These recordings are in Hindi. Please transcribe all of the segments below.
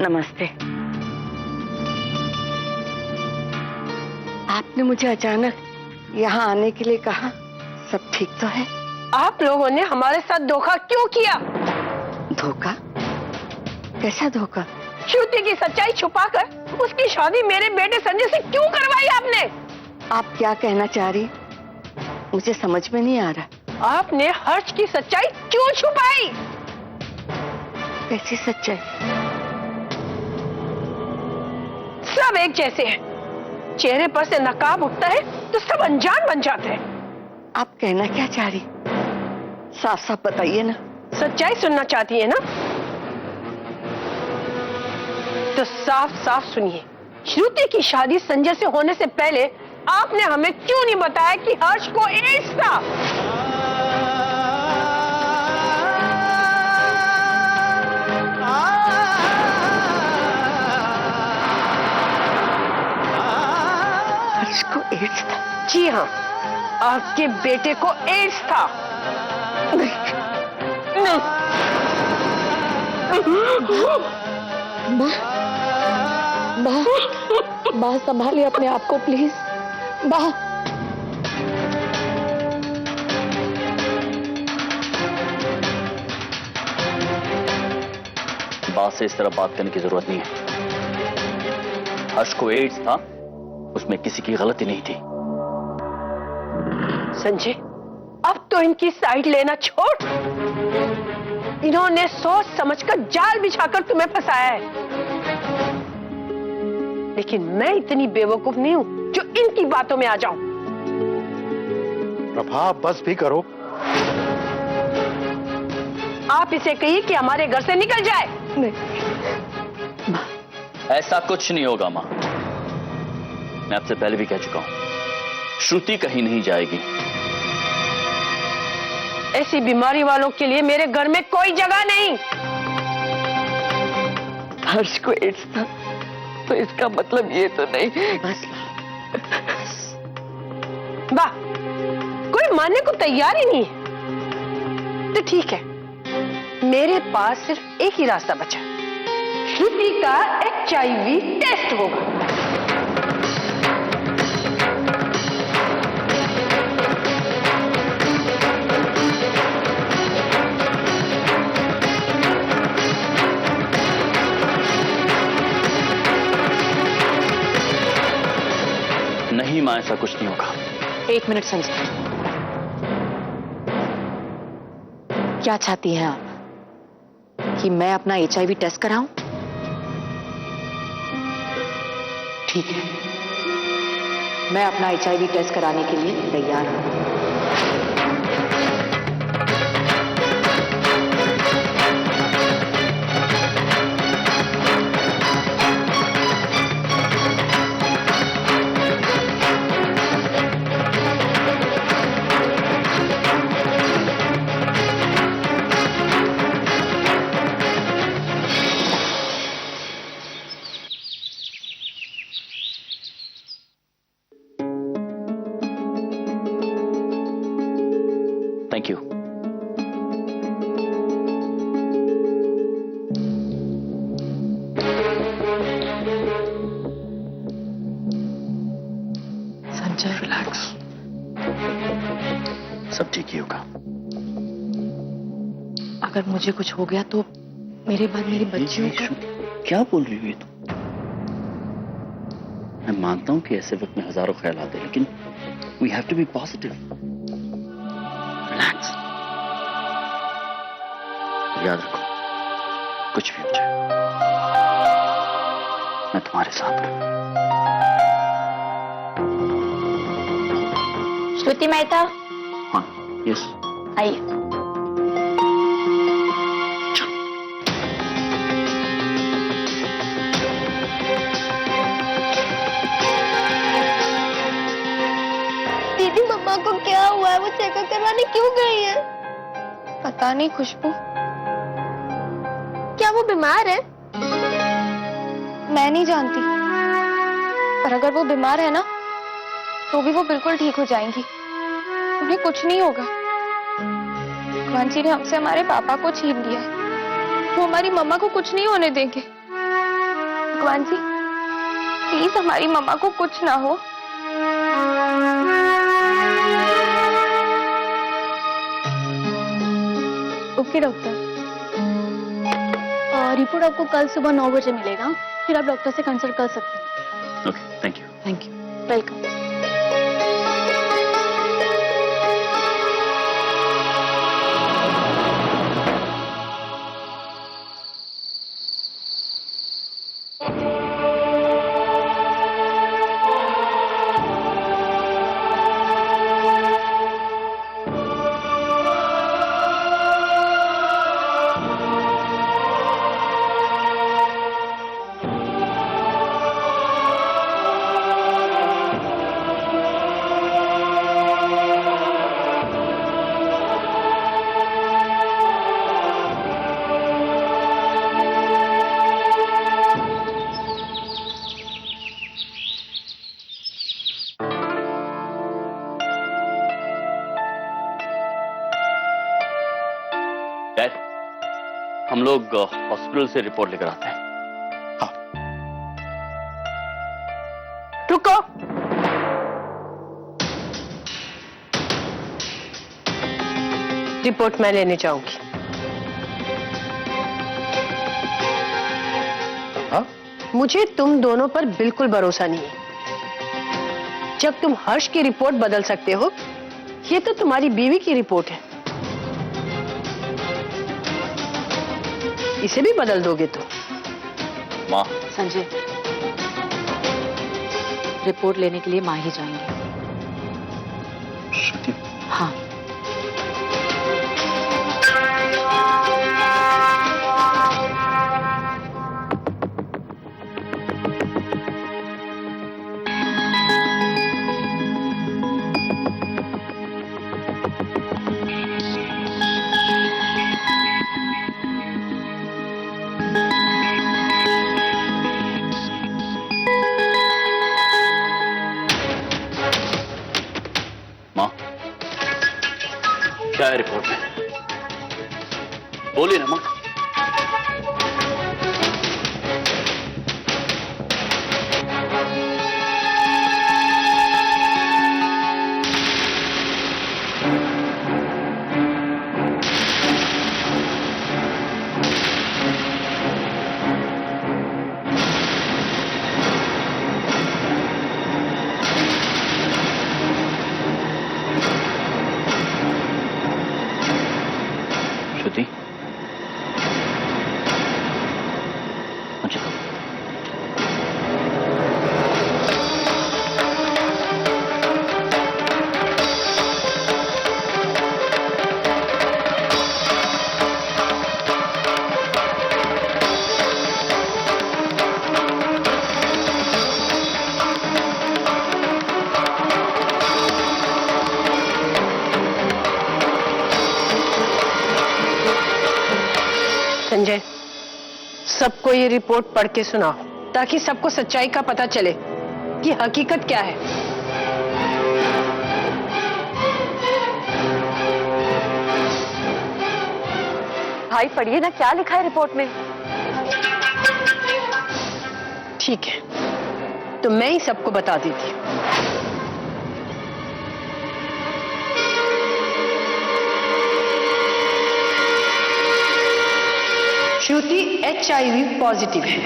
नमस्ते। आपने मुझे अचानक यहाँ आने के लिए कहा, सब ठीक तो है? आप लोगों ने हमारे साथ धोखा क्यों किया? धोखा? कैसा धोखा? श्रुति की सच्चाई छुपाकर उसकी शादी मेरे बेटे संजय से क्यों करवाई आपने? आप क्या कहना चाह रही, मुझे समझ में नहीं आ रहा। आपने हर्ष की सच्चाई क्यों छुपाई? कैसी सच्चाई? सब एक जैसे हैं। चेहरे पर से नकाब उठता है तो सब अनजान बन जाते हैं। आप कहना क्या चाह रही, साफ साफ बताइए ना। सच्चाई सुनना चाहती है ना, तो साफ साफ सुनिए। श्रुति की शादी संजय से होने से पहले आपने हमें क्यों नहीं बताया कि हर्ष को एड्स था? हर्ष को एड्स था? जी हाँ, आपके बेटे को एड्स था। नहीं। माँ संभालिए अपने आप को प्लीज। माँ, बात से इस तरह बात करने की जरूरत नहीं है। हर्ष को एड्स था, उसमें किसी की गलती नहीं थी। संजय, अब तो इनकी साइड लेना छोड़। इन्होंने सोच समझकर जाल बिछाकर तुम्हें फंसाया है, लेकिन मैं इतनी बेवकूफ नहीं हूं जो इनकी बातों में आ जाऊं। प्रभा, बस भी करो। आप इसे कहिए कि हमारे घर से निकल जाए। नहीं। ऐसा कुछ नहीं होगा मां, मैं आपसे पहले भी कह चुका हूं, श्रुति कहीं नहीं जाएगी। ऐसी बीमारी वालों के लिए मेरे घर में कोई जगह नहीं। हर्ष को एड्स था तो इसका मतलब ये तो नहीं। बस वाह, कोई मानने को तैयार ही नहीं है। तो ठीक है, मेरे पास सिर्फ एक ही रास्ता बचा। श्रुति का HIV टेस्ट होगा। नहीं मां, ऐसा कुछ नहीं होगा। एक मिनट संजय, क्या चाहती हैं आप, कि मैं अपना HIV टेस्ट कराऊं? ठीक है, मैं अपना HIV टेस्ट कराने के लिए तैयार हूं। Thank you. संजय, रिलैक्स, सब ठीक ही होगा। अगर मुझे कुछ हो गया तो मेरे बाद मेरी बच्चियों का। क्या बोल रही हो ये तुम? मैं मानता हूं कि ऐसे वक्त में हजारों ख्याल आते हैं, लेकिन we have to be positive. Relax, याद रखो, कुछ भी हो जाए मैं तुम्हारे साथ हूं। श्रुति मेहता, हाँ, यस, आइए। दीदी, मम्मा को क्या हुआ है? वो चेकअप करवाने क्यों गई है? पता नहीं खुशबू। क्या वो बीमार है? मैं नहीं जानती, पर अगर वो बीमार है ना, तो भी वो बिल्कुल ठीक हो जाएंगी। उन्हें कुछ नहीं होगा। भगवान जी ने हमसे हमारे पापा को छीन लिया है। वो हमारी मम्मा को कुछ नहीं होने देंगे। भगवान जी, प्लीज हमारी मम्मा को कुछ ना हो। ओके डॉक्टर, रिपोर्ट आपको कल सुबह 9 बजे मिलेगा, फिर आप डॉक्टर से कंसल्ट कर सकते हैं। Okay, thank you. Thank you. Welcome. Dad, हम लोग हॉस्पिटल से रिपोर्ट लेकर आते हैं। रुको। रिपोर्ट मैं लेने जाऊंगी। हाँ? मुझे तुम दोनों पर बिल्कुल भरोसा नहीं है। जब तुम हर्ष की रिपोर्ट बदल सकते हो, ये तो तुम्हारी बीवी की रिपोर्ट है, इसे भी बदल दोगे तो? माँ, संजय, रिपोर्ट लेने के लिए मां ही जाएंगे। श्रुति, हाँ। माँ, क्या है रिपोर्ट में? बोलिए ना माँ। श्रुति, मुझे संजय, सबको ये रिपोर्ट पढ़ के सुनाओ, ताकि सबको सच्चाई का पता चले कि हकीकत क्या है। भाई पढ़िए ना, क्या लिखा है रिपोर्ट में? ठीक है, तो मैं ही सबको बता देती हूँ। श्रुति HIV पॉजिटिव है।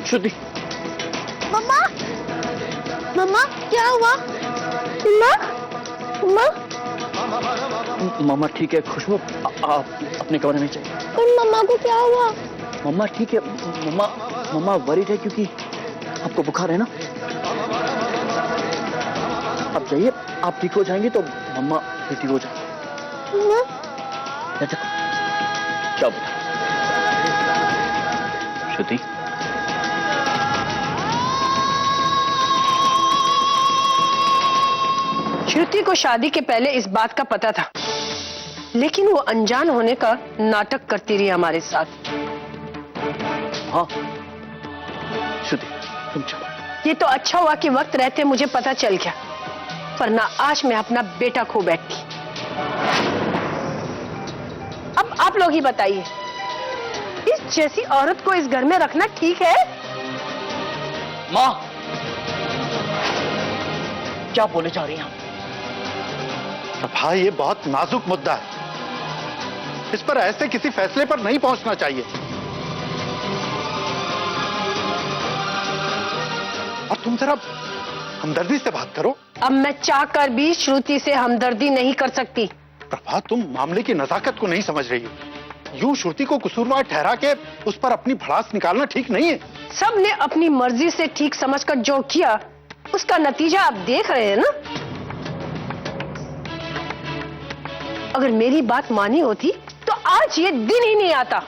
श्रुति, मम्मा, मम्मा क्या हुआ? मम्मा, मम्मा, मम्मा ठीक है। खुशबू, आप अपने कमरे में जाइए। पर मम्मा को क्या हुआ? मम्मा ठीक है। मम्मा वरीड है क्योंकि आपको बुखार है ना। आप जाइए, आप ठीक हो जाएंगे तो मम्मा भी ठीक हो जाएंगे। मम्मा, क्या बता श्रुति? श्रुति को शादी के पहले इस बात का पता था, लेकिन वो अनजान होने का नाटक करती रही हमारे साथ। हाँ श्रुति, तुम चलो। ये तो अच्छा हुआ कि वक्त रहते मुझे पता चल गया, वरना आज मैं अपना बेटा खो बैठती। अब आप लोग ही बताइए, इस जैसी औरत को इस घर में रखना ठीक है? माँ, क्या बोले जा रही हैं आप? प्रभा, ये बहुत नाजुक मुद्दा है, इस पर ऐसे किसी फैसले पर नहीं पहुंचना चाहिए। और तुम जरा हमदर्दी से बात करो। अब मैं चाहकर भी श्रुति से हमदर्दी नहीं कर सकती। प्रभा, तुम मामले की नजाकत को नहीं समझ रही हो। यूं श्रुति को कसूरवार ठहरा के उस पर अपनी भड़ास निकालना ठीक नहीं है। सबने अपनी मर्जी से ठीक समझकर जो किया उसका नतीजा आप देख रहे हैं ना। अगर मेरी बात मानी होती तो आज ये दिन ही नहीं आता।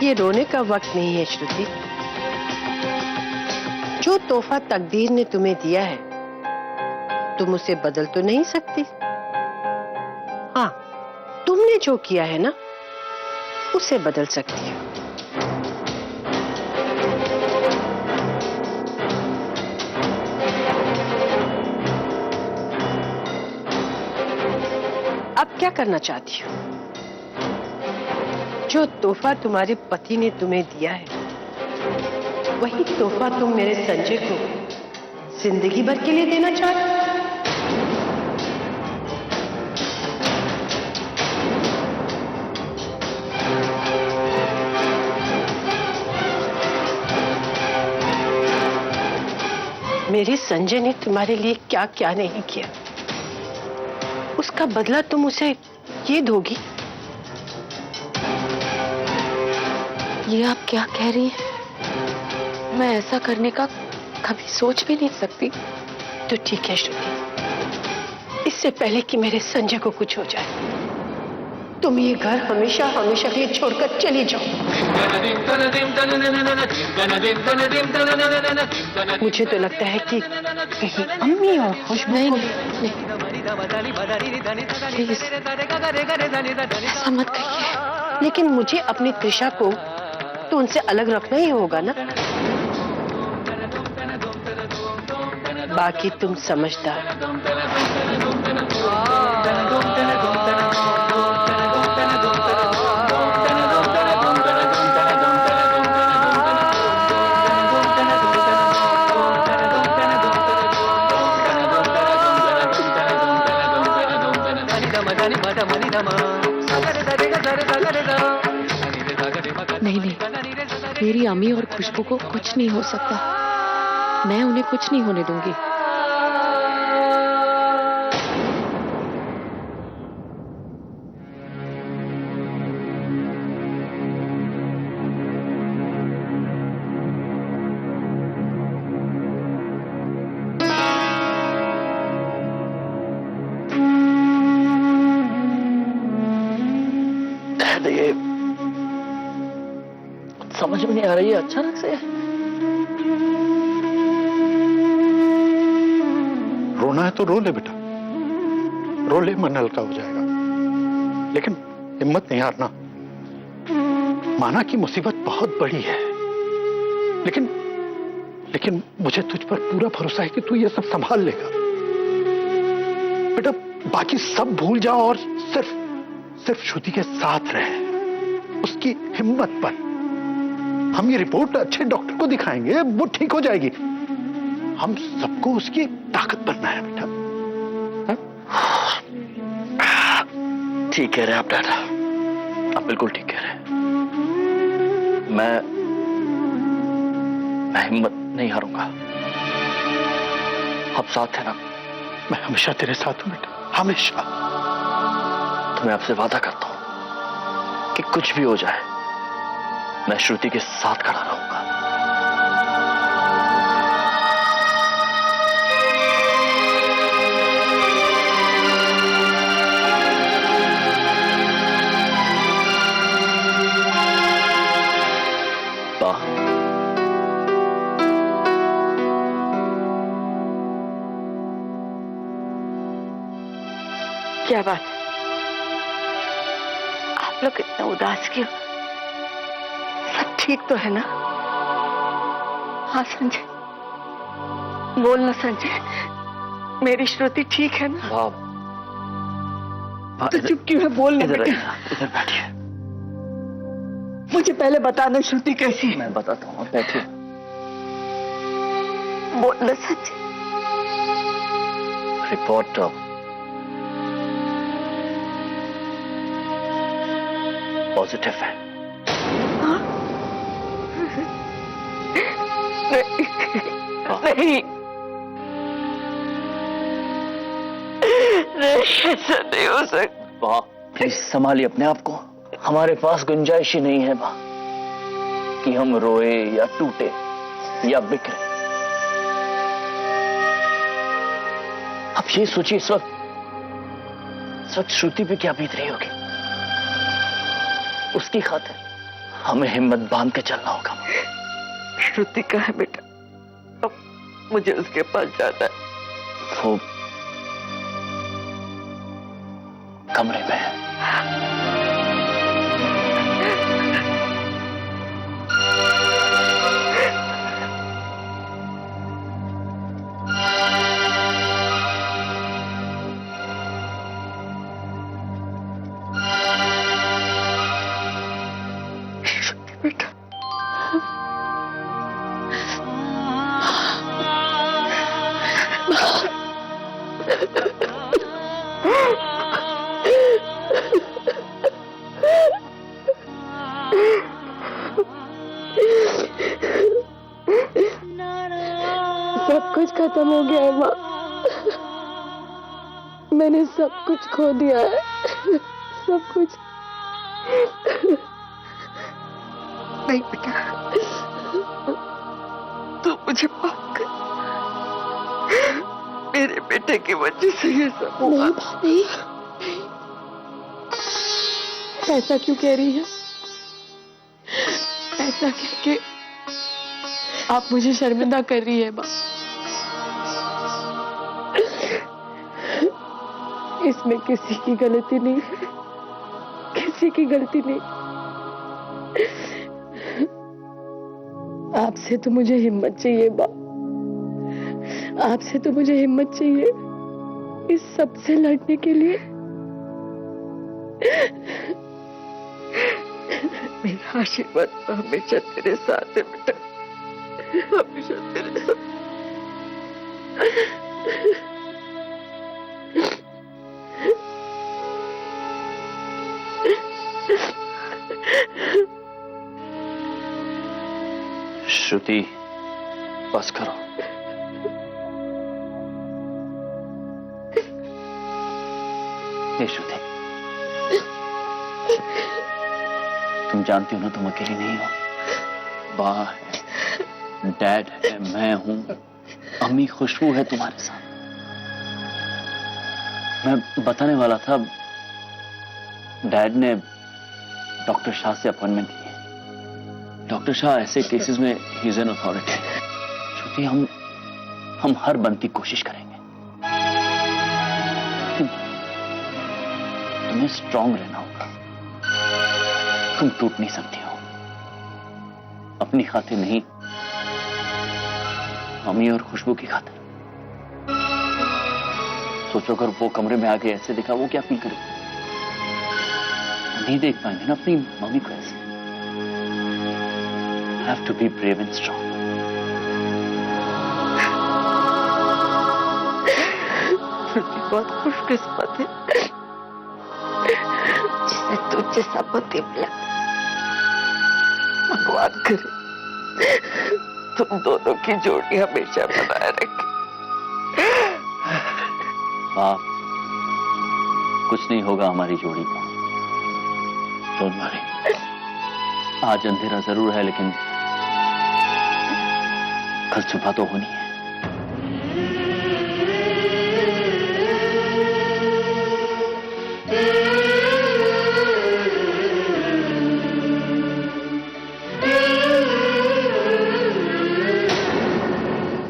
ये रोने का वक्त नहीं है श्रुति। जो तोहफा तकदीर ने तुम्हें दिया है तुम उसे बदल तो नहीं सकती। हाँ, तुमने जो किया है ना उसे बदल सकती हो। अब क्या करना चाहती हो? जो तोहफा तुम्हारे पति ने तुम्हें दिया है वही तोहफा तुम मेरे संजय को जिंदगी भर के लिए देना चाहते हो? मेरे संजय ने तुम्हारे लिए क्या क्या नहीं किया, उसका बदला तुम उसे ये दोगी? ये आप क्या कह रही हैं? मैं ऐसा करने का कभी सोच भी नहीं सकती। तो ठीक है श्रुति, इससे पहले कि मेरे संजय को कुछ हो जाए तुम ये घर हमेशा हमेशा के लिए छोड़कर चली जाओ। मुझे तो लगता है कि कहीं अम्मी और खुशबू नहीं, को प्लीज ऐसा मत कहिए। लेकिन मुझे अपनी त्रिशा को तो उनसे अलग रखना ही होगा ना। बाकी तुम समझदार। नहीं नहीं, मेरी अम्मी और खुशबू को कुछ नहीं हो सकता। मैं उन्हें कुछ नहीं होने दूंगी। ये समझ में नहीं आ रही है अचानक से। रोना है तो रो ले बेटा, रो ले, मन हल्का हो जाएगा। लेकिन हिम्मत नहीं हारना। माना कि मुसीबत बहुत बड़ी है, लेकिन लेकिन मुझे तुझ पर पूरा भरोसा है कि तू ये सब संभाल लेगा। बेटा बाकी सब भूल जाओ और सिर्फ श्रुति के साथ रहे, उसकी हिम्मत पर। हम ये रिपोर्ट अच्छे डॉक्टर को दिखाएंगे, वो ठीक हो जाएगी। हम सबको उसकी ताकत बनना है बेटा। ठीक कह रहे हैं आप डैड, आप बिल्कुल ठीक कह रहे हैं। मैं हिम्मत नहीं हारूंगा। आप साथ हैं ना? मैं हमेशा तेरे साथ हूं बेटा, हमेशा। तो मैं आपसे वादा करता हूं कि कुछ भी हो जाए मैं श्रुति के साथ खड़ा रहूंगा। क्या बात है? आप लोग इतना उदास क्यों? सब ठीक तो है ना? हाँ संजय, बोल ना संजय, मेरी श्रुति ठीक है ना? तो चुप क्यों है? बोल ना इधर बेटा। इधर बैठिए। मुझे पहले बताना श्रुति कैसी है। मैं बताता हूँ, बैठिए। बोल ना संजय। रिपोर्ट पॉजिटिव है। हाँ? नहीं, ऐसा नहीं हो सकता। वाह, प्लीज संभालिए अपने आप को। हमारे पास गुंजाइश ही नहीं है वाह कि हम रोए या टूटे या बिखरे। अब ये सोचिए इस वक्त श्रुति पे क्या बीत रही होगी। उसकी खातिर हमें हिम्मत बांध के चलना होगा। श्रुति कहाँ है बेटा? अब मुझे उसके पास जाना है। वो कमरे में है। बेटा सब कुछ खत्म हो गया है माँ। मैंने सब कुछ खो दिया है, सब कुछ। नहीं बेटा, तू मुझे माफ कर। मेरे बेटे की वजह से ये सब हुआ। नहीं भाभी, ऐसा क्यों कह रही है? ऐसा कह के आप मुझे शर्मिंदा कर रही है माँ। इसमें किसी की गलती नहीं, किसी की गलती नहीं। आपसे तो मुझे हिम्मत चाहिए माँ, आपसे तो मुझे हिम्मत चाहिए इस सब से लड़ने के लिए। मेरा आशीर्वाद तो हमेशा तेरे साथ है बेटा, हमेशा तेरे साथ। श्रुति बस करो। ये श्रुति, तुम जानती हो ना तुम अकेली नहीं हो। माँ है, डैड है, मैं हूं, अम्मी खुशबू है तुम्हारे साथ। मैं बताने वाला था, डैड ने डॉक्टर शाह से अपॉइंटमेंट ली है। डॉक्टर शाह ऐसे केसेस में ही इज एन अथॉरिटी। श्रुति, हम हर बनती कोशिश करेंगे। तुम्हें स्ट्रांग रहना होगा, तुम टूट नहीं सकती हो। अपनी खातिर नहीं, मम्मी और खुशबू की खातिर। सोचो अगर वो कमरे में आके ऐसे देखा, वो क्या फील करेगी? नहीं देख पाएंगे ना अपनी मम्मी को ऐसे। Have to be brave and strong. बहुत खुशकिस्मत है जिसने तुझे सब पति मिला। भगवान करे तुम दोनों की जोड़ी हमेशा बनाए रखे। बाप, कुछ नहीं होगा हमारी जोड़ी को। Don't worry. आज अंधेरा जरूर है, लेकिन कल सुबह तो होनी है।